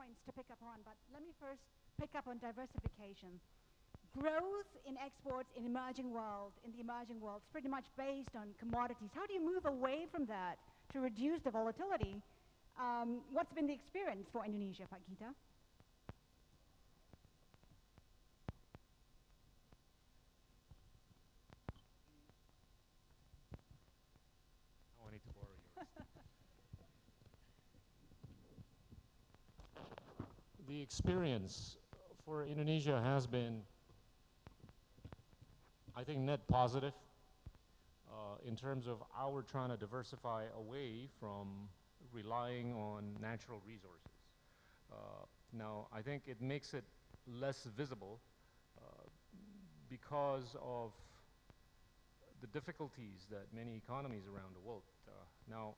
points to pick up on, but let me first pick up on diversification. Growth in exports in the emerging world is pretty much based on commodities. How do you move away from that to reduce the volatility? What's been the experience for Indonesia, Pak Gita? Oh, I need to borrow yours. The experience for Indonesia has been, I think, net positive in terms of our trying to diversify away from relying on natural resources. Now, I think it makes it less visible because of the difficulties that many economies around the world. Now,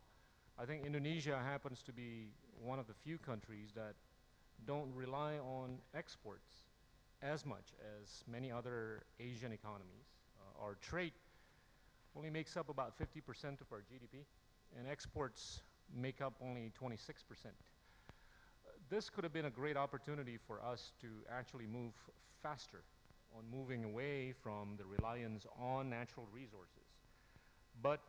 I think Indonesia happens to be one of the few countries that don't rely on exports as much as many other Asian economies. Our trade only makes up about 50% of our GDP, and exports make up only 26%. This could have been a great opportunity for us to actually move faster on moving away from the reliance on natural resources. But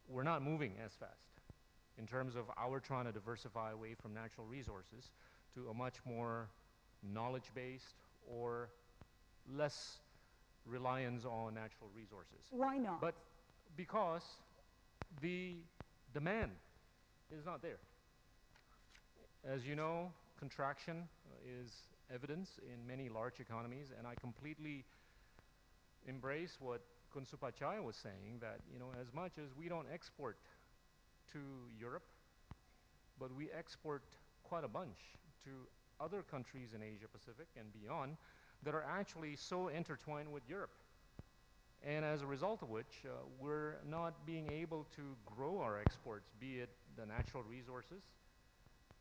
we're not moving as fast in terms of our trying to diversify away from natural resources to a much more knowledge-based or less reliance on natural resources. Why not? But because the demand is not there. As you know, contraction is evidence in many large economies, and I completely embrace what Kun Supachaya was saying, that as much as we don't export to Europe, but we export quite a bunch to other countries in Asia Pacific and beyond that are actually so intertwined with Europe. And as a result of which, we're not being able to grow our exports, be it the natural resources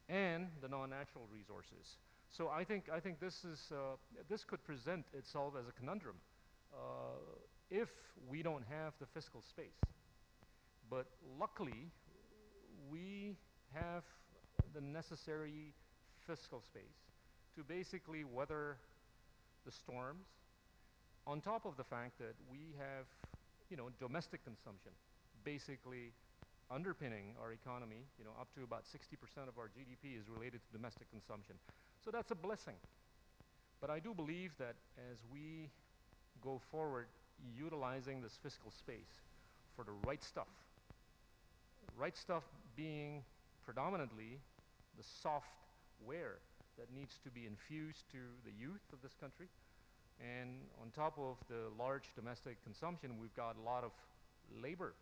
and the non-natural resources. So I think this could present itself as a conundrum if we don't have the fiscal space. But luckily, we have the necessary fiscal space to basically weather the storms, on top of the fact that we have, domestic consumption basically underpinning our economy. Up to about 60% of our GDP is related to domestic consumption. So that's a blessing. But I do believe that as we go forward utilizing this fiscal space for the right stuff being predominantly the software that needs to be infused to the youth of this country. And on top of the large domestic consumption, we've got a lot of labor,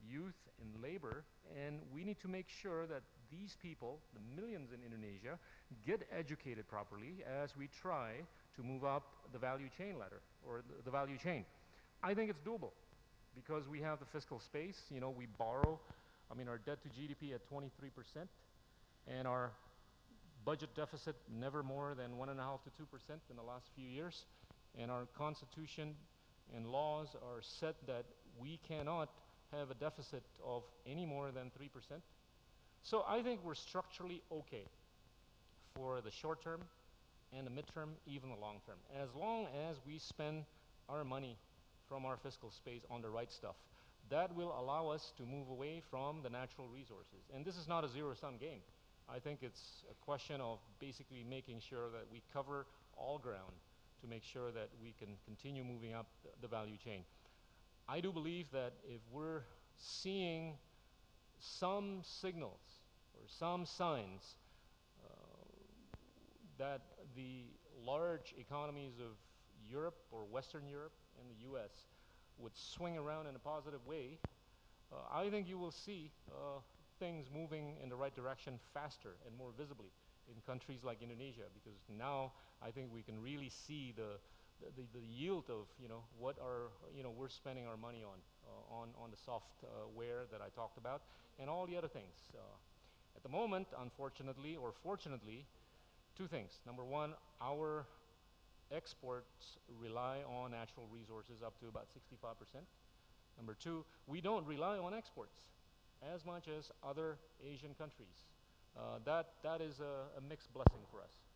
youth and labor, and we need to make sure that these people, the millions in Indonesia, get educated properly as we try to move up the value chain ladder, or the value chain. I think it's doable because we have the fiscal space. We borrow, our debt to GDP at 23%, and our budget deficit never more than 1.5% to 2% in the last few years. And our constitution and laws are set that we cannot have a deficit of any more than 3%. So I think we're structurally okay for the short term and the midterm, even the long term, as long as we spend our money from our fiscal space on the right stuff. That will allow us to move away from the natural resources. And this is not a zero-sum game. I think it's a question of basically making sure that we cover all ground to make sure that we can continue moving up the value chain. I do believe that if we're seeing some signals or some signs that the large economies of Europe or Western Europe and the US would swing around in a positive way, I think you will see things moving in the right direction faster and more visibly in countries like Indonesia, because now I think we can really see the yield of what we're spending our money on the software that I talked about and all the other things. At the moment, unfortunately or fortunately, two things. Number one, our exports rely on natural resources up to about 65%. Number two, we don't rely on exports as much as other Asian countries. that is a mixed blessing for us.